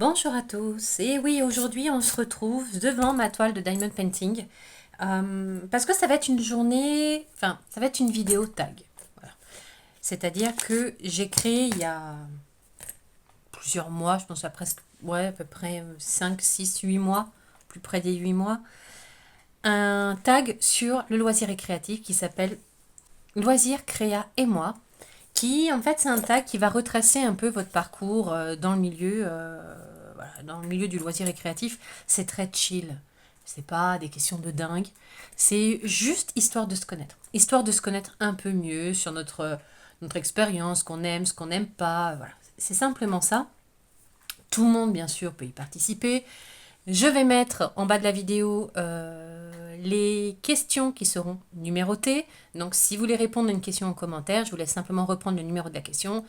Bonjour à tous, et oui, aujourd'hui on se retrouve devant ma toile de Diamond Painting parce que ça va être une journée, enfin ça va être une vidéo tag. Voilà. C'est-à-dire que j'ai créé il y a plusieurs mois, je pense à peu près 5, 6, 8 mois, plus près des 8 mois, un tag sur le loisir récréatif qui s'appelle Loisir Créa et moi, qui en fait c'est un tag qui va retracer un peu votre parcours dans le milieu voilà, dans le milieu du loisir récréatif. C'est très chill, c'est pas des questions de dingue, c'est juste histoire de se connaître un peu mieux sur notre expérience, ce qu'on n'aime pas, voilà, c'est simplement ça. Tout le monde bien sûr peut y participer. Je vais mettre en bas de la vidéo les questions qui seront numérotées. Donc si vous voulez répondre à une question en commentaire, je vous laisse simplement reprendre le numéro de la question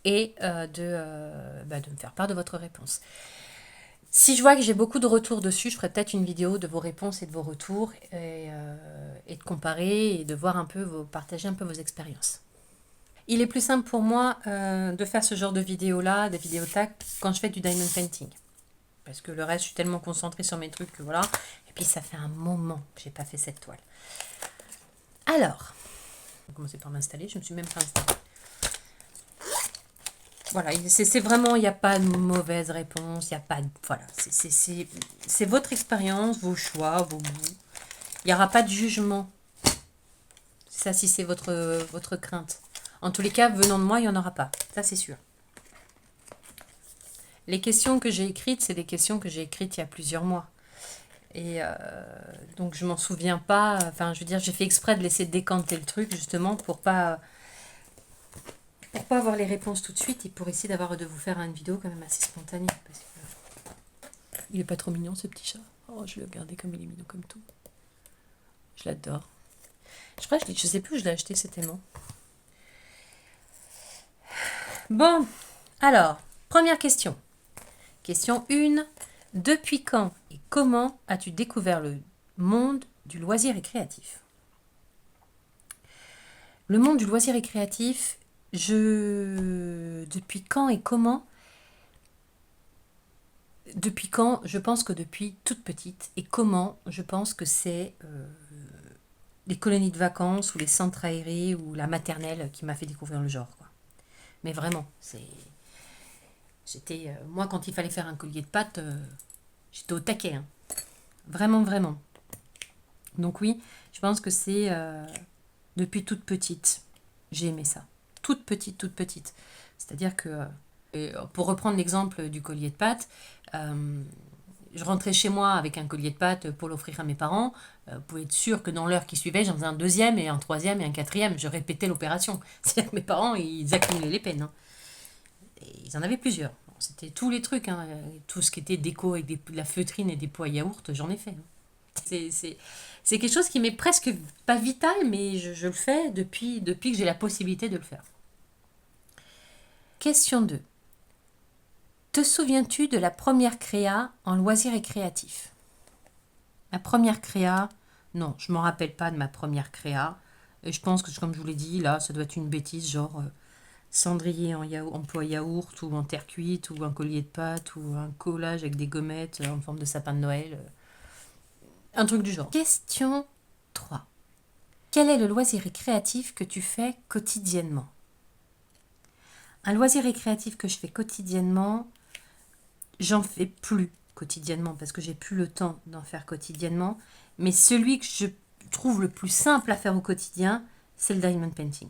et de me faire part de votre réponse. Si je vois que j'ai beaucoup de retours dessus, je ferai peut-être une vidéo de vos réponses et de vos retours et de comparer et de voir un peu, partager un peu vos expériences. Il est plus simple pour moi de faire ce genre de vidéo-là, des vidéos tag, quand je fais du diamond painting. Parce que le reste, je suis tellement concentrée sur mes trucs que voilà. Et puis, ça fait un moment que j'ai pas fait cette toile. Alors, je vais commencer par m'installer. Je ne me suis même pas installée. Voilà, c'est vraiment, il n'y a pas de mauvaise réponse. Il n'y a pas de, voilà, c'est votre expérience, vos choix, vos goûts. Il n'y aura pas de jugement. Ça, si c'est votre crainte. En tous les cas, venant de moi, il n'y en aura pas. Ça, c'est sûr. Les questions que j'ai écrites, c'est des questions que j'ai écrites il y a plusieurs mois. Et donc je m'en souviens pas. Enfin, je veux dire, j'ai fait exprès de laisser décanter le truc justement pour pas avoir les réponses tout de suite et pour essayer de vous faire une vidéo quand même assez spontanée. Parce que il est pas trop mignon ce petit chat. Oh, je vais regarder comme il est mignon comme tout. Je l'adore. Je sais plus où je l'ai acheté, c'était tellement. Bon, alors, première question. Question 1. Depuis quand et comment as-tu découvert le monde du loisir récréatif? Le monde du loisir récréatif, depuis quand et comment? Depuis quand? Je pense que depuis toute petite. Et comment? Je pense que c'est les colonies de vacances ou les centres aérés ou la maternelle qui m'a fait découvrir le genre, quoi. Mais vraiment, moi, quand il fallait faire un collier de pâtes, j'étais au taquet, hein. Vraiment, vraiment. Donc oui, je pense que c'est depuis toute petite. J'ai aimé ça. Toute petite, toute petite. C'est-à-dire que, pour reprendre l'exemple du collier de pâtes, je rentrais chez moi avec un collier de pâtes pour l'offrir à mes parents. Vous pouvez être sûr que dans l'heure qui suivait, j'en faisais un deuxième et un troisième et un quatrième. Je répétais l'opération. C'est-à-dire que mes parents, ils accumulaient les peines, hein. Et ils en avaient plusieurs. Bon, c'était tous les trucs, hein. Tout ce qui était déco avec de la feutrine et des pots à yaourt, j'en ai fait, hein. C'est quelque chose qui m'est presque pas vital, mais je le fais depuis que j'ai la possibilité de le faire. Question 2. Te souviens-tu de la première créa en loisir et créatif? La première créa, non, je ne m'en rappelle pas de ma première créa. Et je pense que, comme je vous l'ai dit, là, ça doit être une bêtise, genre cendrier en pois yaourt, ou en terre cuite, ou un collier de pâtes, ou un collage avec des gommettes en forme de sapin de Noël. Un truc du genre. Question 3. Quel est le loisir récréatif que tu fais quotidiennement? Un loisir récréatif que je fais quotidiennement, j'en fais plus quotidiennement parce que j'ai plus le temps d'en faire quotidiennement. Mais celui que je trouve le plus simple à faire au quotidien, c'est le diamond painting.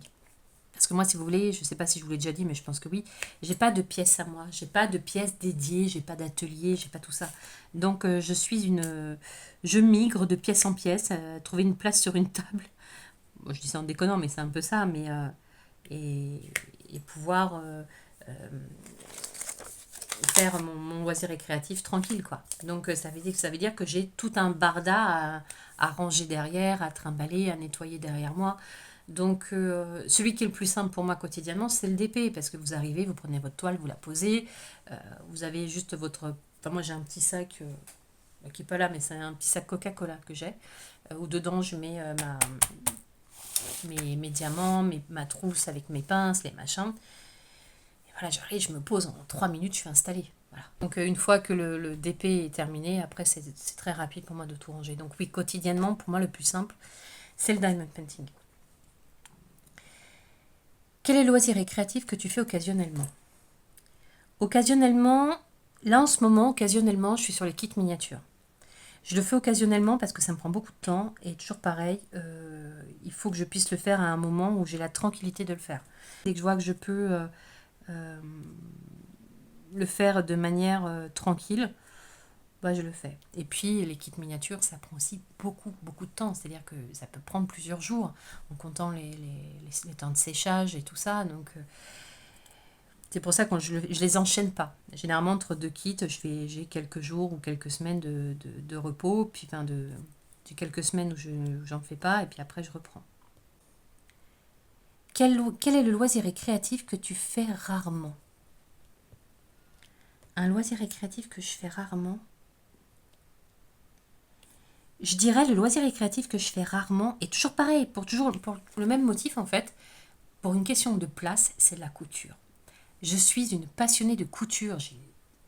Parce que moi, si vous voulez, je ne sais pas si je vous l'ai déjà dit, mais je pense que oui, j'ai pas de pièce à moi, j'ai pas de pièce dédiée, j'ai pas d'atelier, j'ai pas tout ça. Donc je migre de pièce en pièce, trouver une place sur une table. Bon, je dis ça en déconnant, mais c'est un peu ça, mais et, et pouvoir faire mon loisir récréatif tranquille, quoi. Donc ça veut dire que j'ai tout un barda à ranger derrière, à trimballer, à nettoyer derrière moi. Donc celui qui est le plus simple pour moi quotidiennement, c'est le DP, parce que vous arrivez, vous prenez votre toile, vous la posez, vous avez juste votre... Enfin, moi j'ai un petit sac qui n'est pas là, mais c'est un petit sac Coca-Cola que j'ai, où dedans je mets mes diamants, ma trousse avec mes pinces, les machins. Et voilà, j'arrive, je me pose, en 3 minutes, je suis installée. Voilà. Donc une fois que le DP est terminé, après c'est très rapide pour moi de tout ranger. Donc oui, quotidiennement, pour moi le plus simple, c'est le diamond painting. Quel est le loisir récréatif que tu fais occasionnellement? Occasionnellement, là en ce moment, occasionnellement, je suis sur les kits miniatures. Je le fais occasionnellement parce que ça me prend beaucoup de temps et toujours pareil, il faut que je puisse le faire à un moment où j'ai la tranquillité de le faire. Dès que je vois que je peux euh, le faire de manière tranquille, bah, je le fais. Et puis les kits miniatures, ça prend aussi beaucoup de temps. C'est-à-dire que ça peut prendre plusieurs jours en comptant les temps de séchage et tout ça. Donc c'est pour ça que je les enchaîne pas. Généralement, entre deux kits, j'ai quelques jours ou quelques semaines de repos, puis j'ai quelques semaines où j'en fais pas, et puis après je reprends. Quel est le loisir récréatif que tu fais rarement? Un loisir récréatif que je fais rarement. Je dirais le loisir récréatif que je fais rarement, et toujours pareil, pour le même motif en fait, pour une question de place, c'est la couture. Je suis une passionnée de couture, j'ai une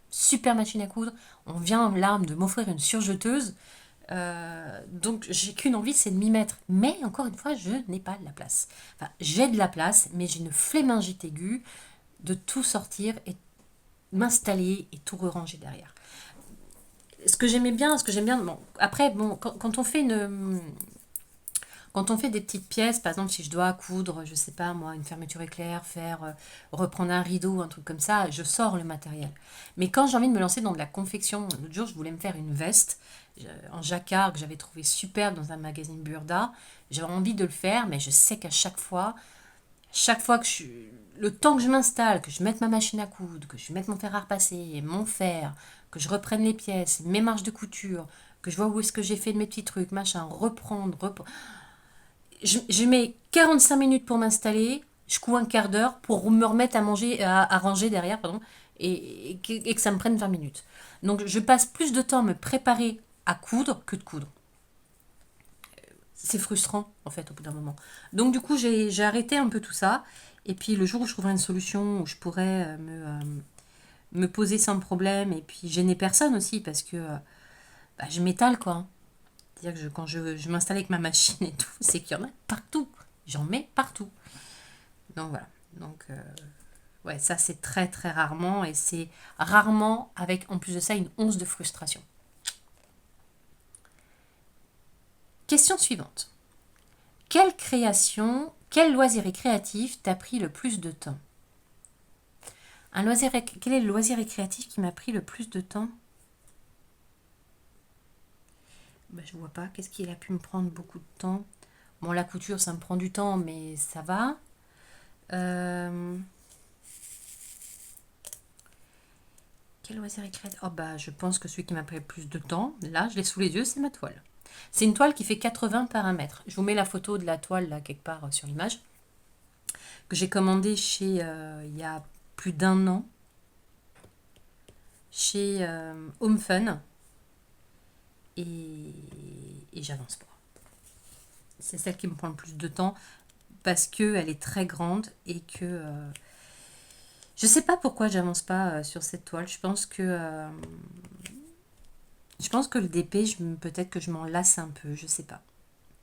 super machine à coudre, on vient là de m'offrir une surjeteuse, donc j'ai qu'une envie, c'est de m'y mettre. Mais encore une fois, je n'ai pas de la place. Enfin, j'ai de la place, mais j'ai une flémingite aiguë de tout sortir et m'installer et tout ranger derrière. Ce que j'aime bien, bon, après, bon, quand on fait des petites pièces, par exemple, si je dois coudre, je sais pas moi, une fermeture éclair, reprendre un rideau, un truc comme ça, je sors le matériel. Mais quand j'ai envie de me lancer dans de la confection, l'autre jour, je voulais me faire une veste en jacquard que j'avais trouvé superbe dans un magazine Burda. J'avais envie de le faire, mais je sais qu'à chaque fois le temps que je m'installe, que je mette ma machine à coudre, que je mette mon fer à repasser, mon fer, que je reprenne les pièces, mes marges de couture, que je vois où est-ce que j'ai fait de mes petits trucs, machin, reprendre. Je mets 45 minutes pour m'installer, je couds un quart d'heure pour me remettre à manger, à ranger derrière, pardon, et que ça me prenne 20 minutes. Donc je passe plus de temps à me préparer à coudre que de coudre. C'est frustrant en fait au bout d'un moment. Donc du coup j'ai arrêté un peu tout ça. Et puis le jour où je trouverai une solution où je pourrais me poser sans problème et puis gêner personne aussi parce que bah, je m'étale quoi. C'est-à-dire que quand je m'installe avec ma machine et tout, c'est qu'il y en a partout. J'en mets partout. Donc voilà. Donc ouais, ça c'est très rarement et c'est rarement avec en plus de ça une once de frustration. Question suivante. Quel loisir récréatif t'a pris le plus de temps? Quel est le loisir récréatif qui m'a pris le plus de temps? Bah, je vois pas. Qu'est-ce qui a pu me prendre beaucoup de temps? Bon, la couture, ça me prend du temps, mais ça va. Euh, Quel loisir récréatif? Oh bah, je pense que celui qui m'a pris le plus de temps, là, je l'ai sous les yeux, c'est ma toile. C'est une toile qui fait 80 par 1 mètre. Je vous mets la photo de la toile là quelque part sur l'image que j'ai commandée chez il y a plus d'1 an chez Home Fun et j'avance pas. C'est celle qui me prend le plus de temps parce qu'elle est très grande et que je sais pas pourquoi j'avance pas sur cette toile. Je pense que le DP, peut-être que je m'en lasse un peu, je sais pas.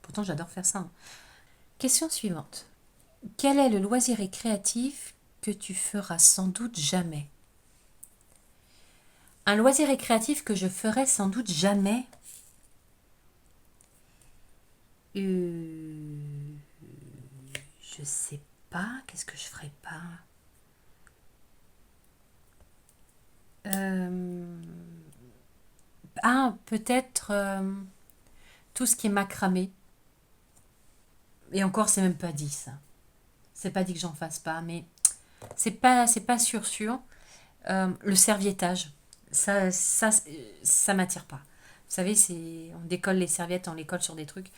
Pourtant, j'adore faire ça, hein. Question suivante. Quel est le loisir récréatif que tu feras sans doute jamais? Un loisir récréatif que je ferai sans doute jamais. Je sais pas. Qu'est-ce que je ferais pas? Peut-être tout ce qui est macramé. Et encore, c'est même pas dit ça. C'est pas dit que j'en fasse pas, mais c'est pas sûr. Le serviettage, ça m'attire pas. Vous savez, on décolle les serviettes, on les colle sur des trucs.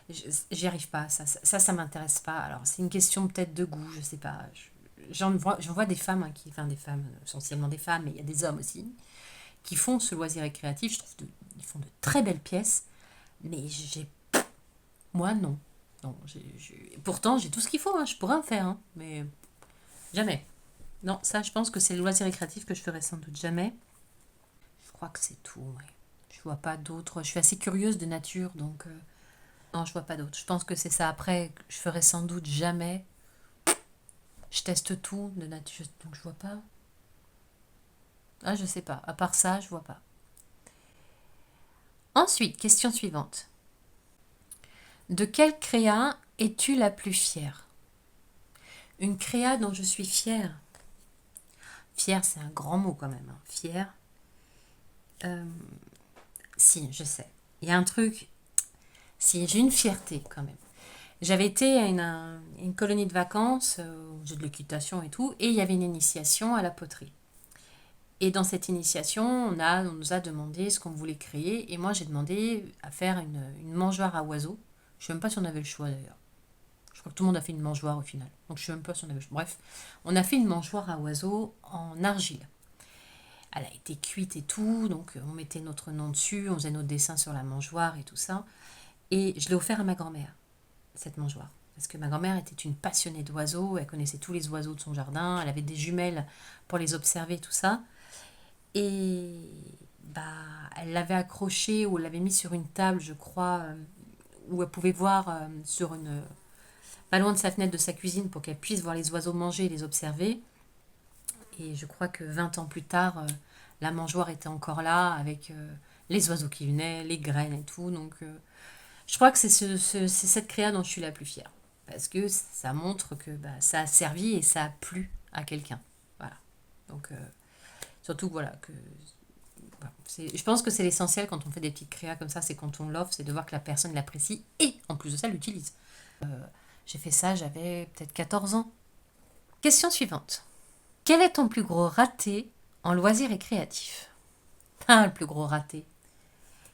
J'y arrive pas. Ça m'intéresse pas. Alors, c'est une question peut-être de goût, je sais pas. J'en vois des femmes, hein, enfin des femmes, essentiellement des femmes, mais il y a des hommes aussi, qui font ce loisir récréatif. Je trouve ils font de très belles pièces, mais moi non. Non, pourtant j'ai tout ce qu'il faut, hein, je pourrais en faire, hein, mais jamais. Non, ça je pense que c'est le loisir récréatif que je ferai sans doute jamais. crois que c'est tout. Ouais. Je vois pas d'autres. Je suis assez curieuse de nature, donc non, je vois pas d'autres. Je pense que c'est ça. Après, je ferai sans doute jamais. Je teste tout de nature, donc je vois pas. Ah, je sais pas. À part ça, je vois pas. Ensuite, question suivante. De quelle créa es-tu la plus fière? Une créa dont je suis fière. Fière, c'est un grand mot quand même. Hein. Fière. Si, je sais. Il y a un truc. Si, j'ai une fierté quand même. J'avais été à une colonie de vacances, j'ai de l'équitation et tout, et il y avait une initiation à la poterie. Et dans cette initiation, on nous a demandé ce qu'on voulait créer, et moi j'ai demandé à faire une mangeoire à oiseaux. Je ne sais même pas si on avait le choix d'ailleurs. Je crois que tout le monde a fait une mangeoire au final. Donc je ne sais même pas si on avait le choix. Bref, on a fait une mangeoire à oiseaux en argile. Elle a été cuite et tout, donc on mettait notre nom dessus, on faisait notre dessin sur la mangeoire et tout ça. Et je l'ai offert à ma grand-mère, cette mangeoire. Parce que ma grand-mère était une passionnée d'oiseaux, elle connaissait tous les oiseaux de son jardin, elle avait des jumelles pour les observer, tout ça. Et bah, elle l'avait accroché ou elle l'avait mis sur une table, je crois, où elle pouvait voir pas loin de sa fenêtre de sa cuisine pour qu'elle puisse voir les oiseaux manger et les observer. Et je crois que 20 ans plus tard, la mangeoire était encore là avec les oiseaux qui venaient, les graines et tout. Donc je crois que c'est cette créa dont je suis la plus fière. Parce que ça montre que bah, ça a servi et ça a plu à quelqu'un. Voilà. Donc surtout voilà que voilà, je pense que c'est l'essentiel quand on fait des petites créas comme ça, c'est quand on l'offre, c'est de voir que la personne l'apprécie et en plus de ça l'utilise. J'ai fait ça, j'avais peut-être 14 ans. Question suivante. Quel est ton plus gros raté en loisirs et créatifs? Ah, le plus gros raté.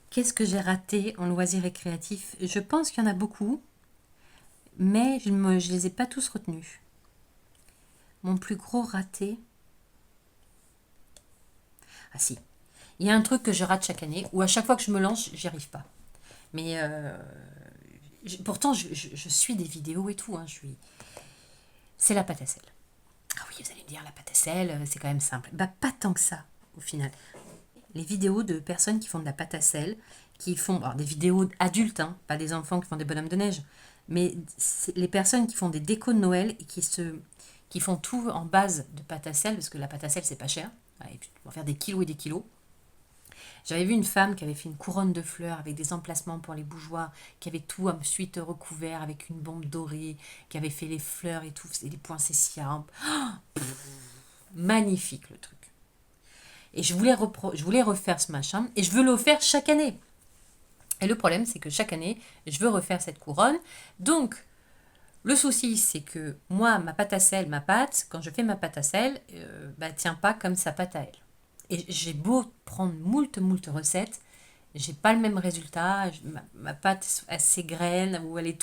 Qu'est-ce que j'ai raté en loisirs et créatifs? Je pense qu'il y en a beaucoup, mais je ne les ai pas tous retenus. Mon plus gros raté. Ah si, il y a un truc que je rate chaque année, où à chaque fois que je me lance, j'y arrive pas. Mais pourtant, je suis des vidéos et tout. Hein, c'est la pâte à sel. Ah oui, vous allez me dire, la pâte à sel, c'est quand même simple. Bah, pas tant que ça, au final. Les vidéos de personnes qui font de la pâte à sel, qui font alors, des vidéos adultes, hein, pas des enfants qui font des bonhommes de neige, mais les personnes qui font des décos de Noël et qui font tout en base de pâte à sel, parce que la pâte à sel, c'est pas cher. Et puis, on va faire des kilos et des kilos. J'avais vu une femme qui avait fait une couronne de fleurs avec des emplacements pour les bougeoirs, qui avait tout ensuite recouvert avec une bombe dorée, qui avait fait les fleurs et tout, et les poinsettias. Oh, magnifique le truc. Et je voulais refaire ce machin, et je veux le faire chaque année. Et le problème, c'est que chaque année, je veux refaire cette couronne. Donc, le souci, c'est que moi, ma pâte, quand je fais ma pâte à sel, bah, tient pas comme sa pâte à elle. Et j'ai beau prendre moult recettes, j'ai pas le même résultat. Ma pâte, elle s'égrène, ou elle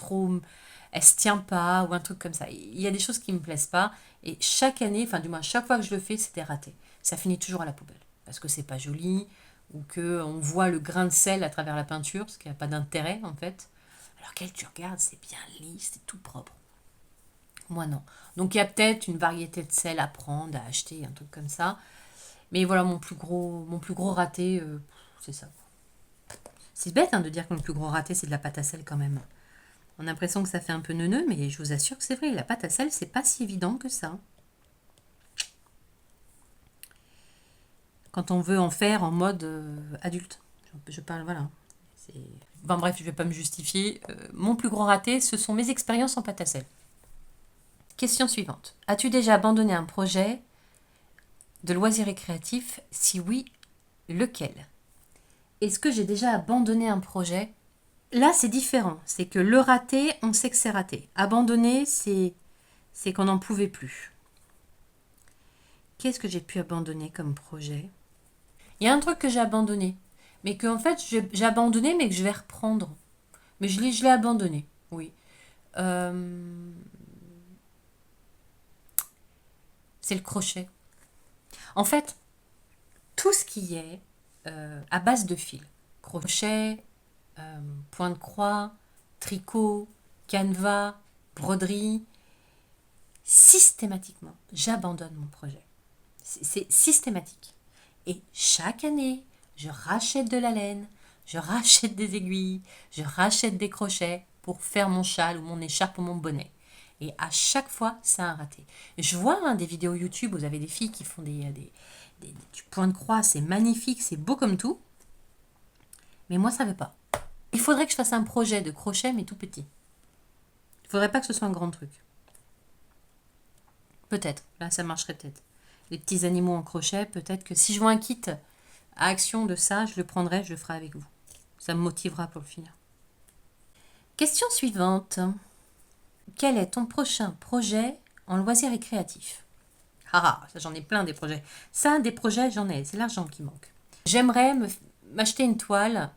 se tient pas, ou un truc comme ça. Il y a des choses qui me plaisent pas. Et chaque année, enfin du moins chaque fois que je le fais, c'est des ratés. Ça finit toujours à la poubelle. Parce que c'est pas joli, ou que on voit le grain de sel à travers la peinture, parce qu'il n'y a pas d'intérêt en fait. Alors qu'elle, tu regardes, c'est bien lisse, c'est tout propre. Moi non. Donc il y a peut-être une variété de sel à prendre, à acheter, un truc comme ça. Mais voilà, mon plus gros raté, c'est ça. C'est bête hein, de dire que mon plus gros raté, c'est de la pâte à sel quand même. On a l'impression que ça fait un peu neuneux, mais je vous assure que c'est vrai, la pâte à sel, c'est pas si évident que ça. Quand on veut en faire en mode adulte. Je parle, voilà. Bon, bref, je vais pas me justifier. Mon plus gros raté, ce sont mes expériences en pâte à sel. Question suivante. As-tu déjà abandonné un projet de loisirs récréatifs? Si oui, lequel? Est-ce que j'ai déjà abandonné un projet? Là, c'est différent. C'est que le raté, on sait que c'est raté. Abandonner, c'est qu'on n'en pouvait plus. Qu'est-ce que j'ai pu abandonner comme projet? Il y a un truc que j'ai abandonné. Mais que en fait, j'ai abandonné, mais que je vais reprendre. Mais je l'ai abandonné, oui. C'est le crochet. En fait, tout ce qui est à base de fil, crochet, point de croix, tricot, canevas, broderie, systématiquement, j'abandonne mon projet. C'est systématique. Et chaque année, je rachète de la laine, je rachète des aiguilles, je rachète des crochets pour faire mon châle ou mon écharpe ou mon bonnet. Et à chaque fois, c'est un raté. Je vois des vidéos YouTube où vous avez des filles qui font du point de croix, c'est magnifique, c'est beau comme tout. Mais moi, ça ne veut pas. Il faudrait que je fasse un projet de crochet, mais tout petit. Il ne faudrait pas que ce soit un grand truc. Peut-être, là ça marcherait peut-être. Les petits animaux en crochet, peut-être que si je vois un kit à action de ça, je le prendrai, je le ferai avec vous. Ça me motivera pour le finir. Question suivante. Quel est ton prochain projet en loisirs et créatifs? Ah, ça j'en ai plein des projets. Ça, des projets, j'en ai, c'est l'argent qui manque. J'aimerais m'acheter une toile,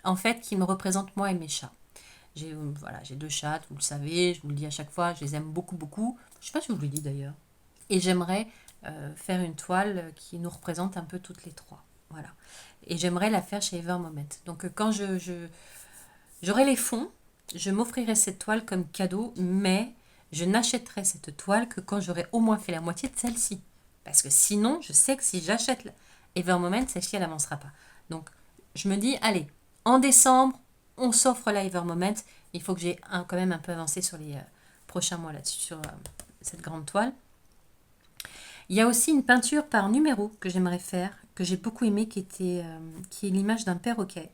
en fait, qui me représente moi et mes chats. J'ai 2 chats, vous le savez, je vous le dis à chaque fois, je les aime beaucoup, beaucoup. Je ne sais pas si je vous le dis d'ailleurs. Et j'aimerais faire une toile qui nous représente un peu toutes les trois. Voilà. Et j'aimerais la faire chez Evermoment. Donc quand j'aurai les fonds, je m'offrirai cette toile comme cadeau, mais je n'achèterai cette toile que quand j'aurai au moins fait la moitié de celle-ci. Parce que sinon, je sais que si j'achète Evermoment, celle-ci, elle n'avancera pas. Donc, je me dis, allez, en décembre, on s'offre la Evermoment. Il faut que j'ai quand même un peu avancé sur les prochains mois là-dessus, sur cette grande toile. Il y a aussi une peinture par numéro que j'aimerais faire, que j'ai beaucoup aimé, qui est l'image d'un perroquet.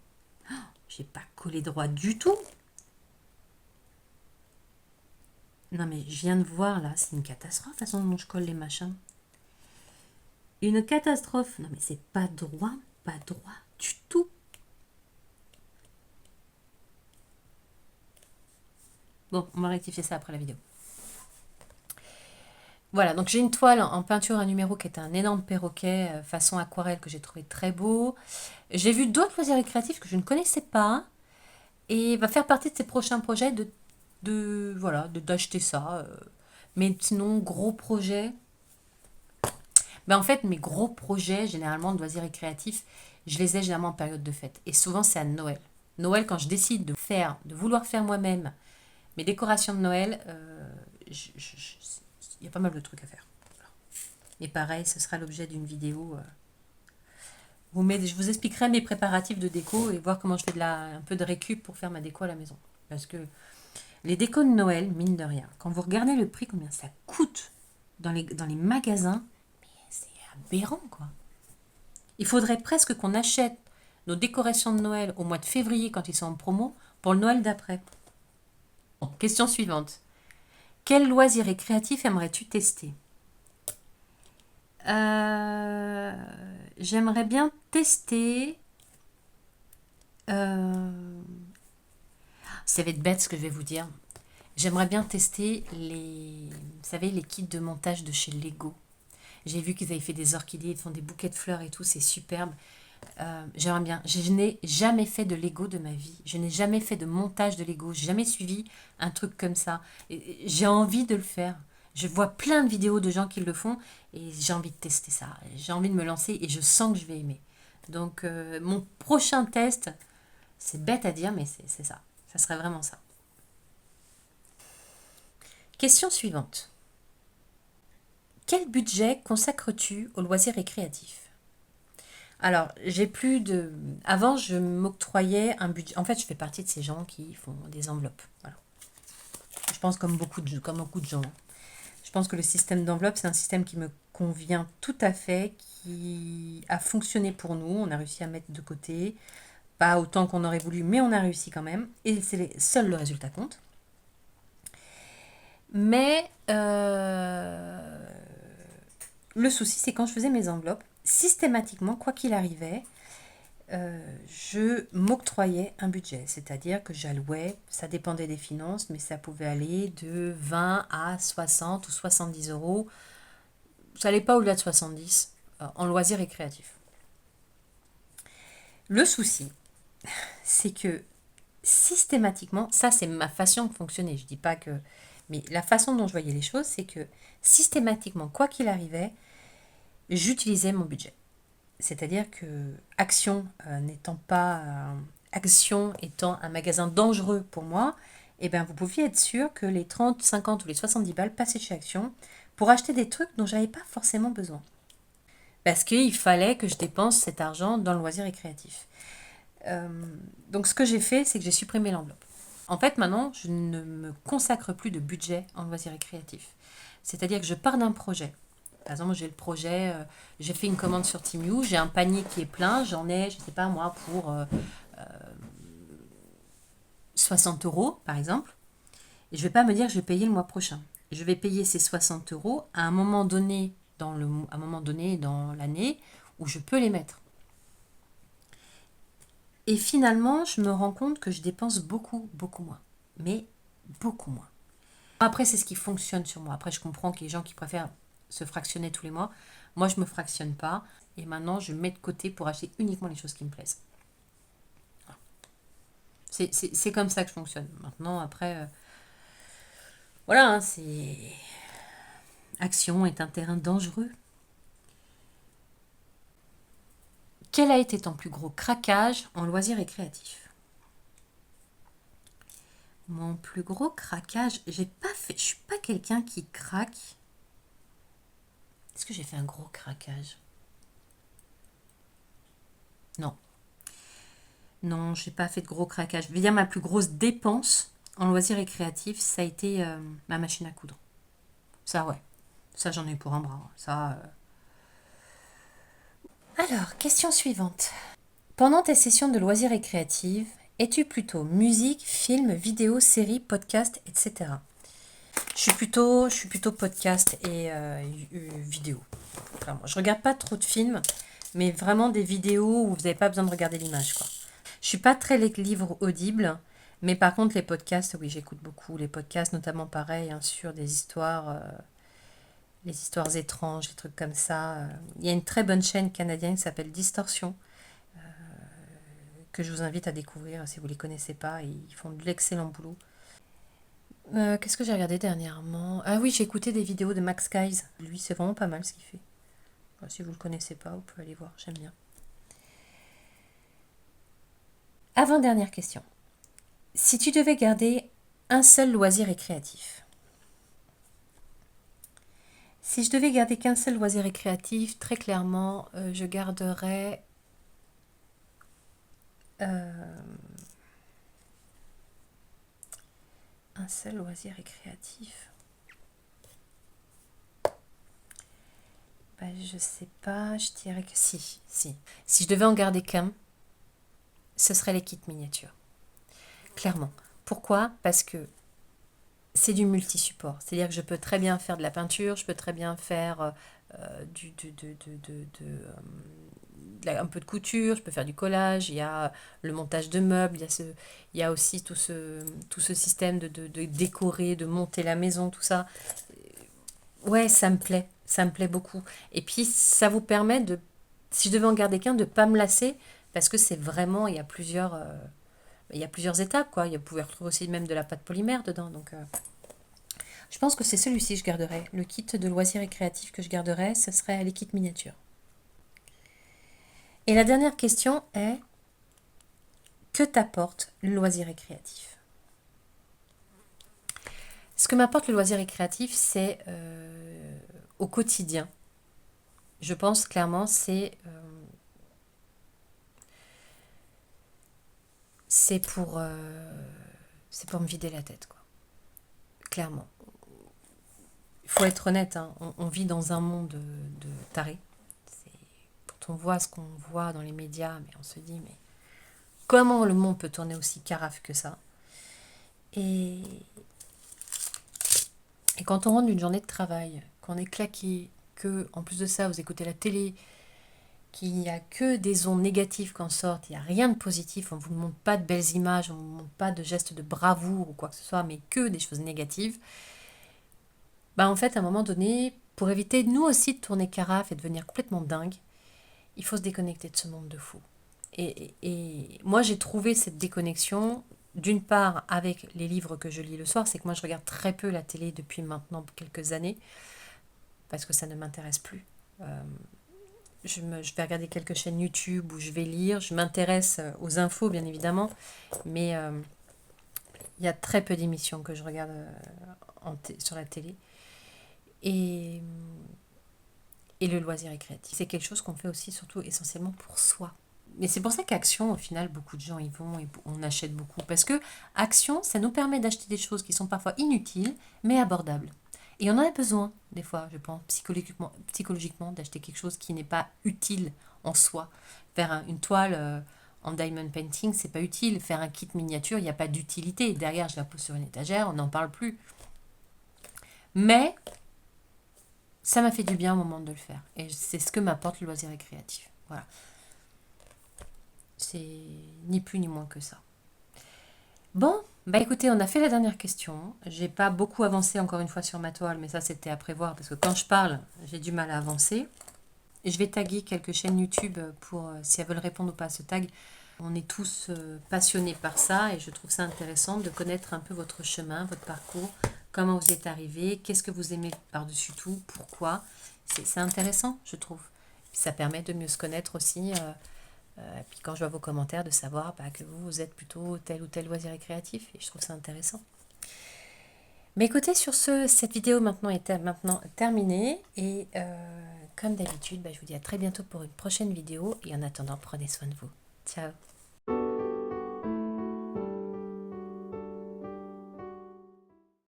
Oh, j'ai pas collé droit du tout. Non mais je viens de voir là, c'est une catastrophe la façon dont je colle les machins. Une catastrophe. Non mais c'est pas droit du tout. Bon, on va rectifier ça après la vidéo. Voilà, donc j'ai une toile en peinture à numéro qui est un énorme perroquet façon aquarelle que j'ai trouvé très beau. J'ai vu d'autres loisirs créatifs que je ne connaissais pas et va faire partie de ces prochains projets d'acheter ça. Mais sinon, gros projet. Ben en fait, mes gros projets, généralement de loisirs et créatifs, je les ai généralement en période de fête. Et souvent, c'est à Noël. Noël, quand je décide de vouloir faire moi-même mes décorations de Noël, il y a pas mal de trucs à faire. Et pareil, ce sera l'objet d'une vidéo. Je vous expliquerai mes préparatifs de déco et voir comment je fais un peu de récup pour faire ma déco à la maison. Parce que les décos de Noël, mine de rien, quand vous regardez le prix, combien ça coûte dans les magasins, mais c'est aberrant, quoi. Il faudrait presque qu'on achète nos décorations de Noël au mois de février quand ils sont en promo pour le Noël d'après. Bon, question suivante. Quel loisir et créatif aimerais-tu tester? J'aimerais bien tester. Ça va être bête ce que je vais vous dire. J'aimerais bien tester vous savez, les kits de montage de chez Lego. J'ai vu qu'ils avaient fait des orchidées, ils font des bouquets de fleurs et tout, c'est superbe. J'aimerais bien. Je n'ai jamais fait de Lego de ma vie. Je n'ai jamais fait de montage de Lego. J'ai jamais suivi un truc comme ça. J'ai envie de le faire. Je vois plein de vidéos de gens qui le font et j'ai envie de tester ça. J'ai envie de me lancer et je sens que je vais aimer. Donc mon prochain test, c'est bête à dire, mais c'est ça. Ça serait vraiment ça. Question suivante. Quel budget consacres-tu aux loisirs récréatifs? Alors, j'ai plus de... Avant, je m'octroyais un budget. En fait, je fais partie de ces gens qui font des enveloppes. Voilà. Je pense comme beaucoup de gens. Je pense que le système d'enveloppe, c'est un système qui me convient tout à fait, qui a fonctionné pour nous. On a réussi à mettre de côté. Pas autant qu'on aurait voulu, mais on a réussi quand même. Et seul le résultat compte. Mais le souci, c'est quand je faisais mes enveloppes, systématiquement, quoi qu'il arrivait, je m'octroyais un budget. C'est-à-dire que j'allouais, ça dépendait des finances, mais ça pouvait aller de 20 à 60 ou 70 euros. Ça n'allait pas au-delà de 70 en loisirs et créatifs. Le souci, c'est que systématiquement, ça c'est ma façon de fonctionner, je dis pas que... Mais la façon dont je voyais les choses, c'est que systématiquement, quoi qu'il arrivait, j'utilisais mon budget. C'est-à-dire que Action Action étant un magasin dangereux pour moi, eh ben, vous pouviez être sûr que les 30, 50 ou les 70 balles passaient chez Action pour acheter des trucs dont j'avais pas forcément besoin. Parce qu'il fallait que je dépense cet argent dans le loisir récréatif. Donc ce que j'ai fait, c'est que j'ai supprimé l'enveloppe. En fait, maintenant, je ne me consacre plus de budget en loisir récréatif. C'est-à-dire que je pars d'un projet. Par exemple, j'ai le projet, j'ai fait une commande sur Temu, j'ai un panier qui est plein, j'en ai, je ne sais pas moi, pour 60 euros, par exemple. Et je ne vais pas me dire que je vais payer le mois prochain. Je vais payer ces 60 euros à un moment donné à un moment donné dans l'année où je peux les mettre. Et finalement, je me rends compte que je dépense beaucoup, beaucoup moins. Mais beaucoup moins. Après, c'est ce qui fonctionne sur moi. Après, je comprends qu'il y a des gens qui préfèrent se fractionner tous les mois. Moi, je ne me fractionne pas. Et maintenant, je mets de côté pour acheter uniquement les choses qui me plaisent. C'est comme ça que je fonctionne. Maintenant, après, voilà, c'est... Action est un terrain dangereux. Quel a été ton plus gros craquage en loisirs récréatifs? Mon plus gros craquage, j'ai pas fait, je suis pas quelqu'un qui craque. Est-ce que j'ai fait un gros craquage? Non. Non, j'ai pas fait de gros craquage. Je veux dire, ma plus grosse dépense en loisirs récréatifs, ça a été ma machine à coudre. Ça, ouais. Ça, j'en ai pour un bras. Ça. Alors, question suivante. Pendant tes sessions de loisirs récréatifs, es-tu plutôt musique, film, vidéo, série, podcast, etc. Je suis plutôt podcast et vidéo. Vraiment. Je regarde pas trop de films, mais vraiment des vidéos où vous n'avez pas besoin de regarder l'image, quoi. Je suis pas très les livres audibles, mais par contre les podcasts, oui, j'écoute beaucoup les podcasts, notamment pareil, hein, sur des histoires, les histoires étranges, des trucs comme ça. Il y a une très bonne chaîne canadienne qui s'appelle Distorsion, que je vous invite à découvrir si vous les connaissez pas. Ils font de l'excellent boulot. Qu'est-ce que j'ai regardé dernièrement? Ah oui, j'ai écouté des vidéos de Max Guys. Lui, c'est vraiment pas mal ce qu'il fait. Enfin, si vous le connaissez pas, vous pouvez aller voir, j'aime bien. Avant-dernière question. Si tu devais garder un seul loisir récréatif, si je devais garder qu'un seul loisir récréatif, très clairement, je garderais euh, un seul loisir récréatif. Bah, je sais pas, je dirais que si, si. Si je devais en garder qu'un, ce serait les kits miniatures. Clairement. Pourquoi? Parce que c'est du multi-support. C'est-à-dire que je peux très bien faire de la peinture, je peux très bien faire un peu de couture, je peux faire du collage, il y a le montage de meubles, il y a aussi tout ce système de décorer, de monter la maison, tout ça. Ouais, ça me plaît beaucoup. Et puis ça vous permet de, si je devais en garder qu'un, de ne pas me lasser, parce que c'est vraiment, il y a plusieurs étapes, quoi. Vous pouvez retrouver aussi même de la pâte polymère dedans, donc... Je pense que c'est celui-ci que je garderai. Le kit de loisirs et créatifs que je garderai, ce serait les kits miniatures. Et la dernière question est, que t'apporte le loisir et créatif? Ce que m'apporte le loisir et créatif, c'est au quotidien. Je pense clairement, c'est pour me vider la tête, quoi. Clairement. Il faut être honnête, hein, on vit dans un monde de tarés. Quand on voit ce qu'on voit dans les médias, mais on se dit, mais comment le monde peut tourner aussi carafe que ça? Et, et quand on rentre d'une journée de travail, qu'on est claqué, que en plus de ça, vous écoutez la télé, qu'il n'y a que des ondes négatives qui en sortent, il n'y a rien de positif, on ne vous montre pas de belles images, on ne vous montre pas de gestes de bravoure ou quoi que ce soit, mais que des choses négatives, bah en fait, à un moment donné, pour éviter nous aussi de tourner carafe et de devenir complètement dingue, il faut se déconnecter de ce monde de fou. Et moi, j'ai trouvé cette déconnexion, d'une part, avec les livres que je lis le soir. C'est que moi, je regarde très peu la télé depuis maintenant quelques années, parce que ça ne m'intéresse plus. Je vais regarder quelques chaînes YouTube où je vais lire. Je m'intéresse aux infos, bien évidemment, mais il y a très peu d'émissions que je regarde sur la télé. Et, et le loisir récréatif. C'est quelque chose qu'on fait aussi surtout essentiellement pour soi. Mais c'est pour ça qu'Action, au final, beaucoup de gens y vont et on achète beaucoup. Parce que Action, ça nous permet d'acheter des choses qui sont parfois inutiles, mais abordables. Et on en a besoin, des fois, je pense, psychologiquement d'acheter quelque chose qui n'est pas utile en soi. Faire une toile en diamond painting, c'est pas utile. Faire un kit miniature, il n'y a pas d'utilité. Derrière, je la pose sur une étagère, on n'en parle plus. Mais ça m'a fait du bien au moment de le faire. Et c'est ce que m'apporte le loisir récréatif. Voilà. C'est ni plus ni moins que ça. Bon, bah écoutez, on a fait la dernière question. J'ai pas beaucoup avancé encore une fois sur ma toile, mais ça c'était à prévoir parce que quand je parle, j'ai du mal à avancer. Et je vais taguer quelques chaînes YouTube pour si elles veulent répondre ou pas à ce tag. On est tous passionnés par ça et je trouve ça intéressant de connaître un peu votre chemin, votre parcours, comment vous y êtes arrivé, qu'est-ce que vous aimez par-dessus tout, pourquoi. C'est intéressant, je trouve. Puis ça permet de mieux se connaître aussi. Puis quand je vois vos commentaires, de savoir que vous êtes plutôt tel ou tel loisir récréatif. Et je trouve ça intéressant. Mais écoutez, sur ce, cette vidéo maintenant est terminée. Et comme d'habitude, je vous dis à très bientôt pour une prochaine vidéo. Et en attendant, prenez soin de vous. Ciao.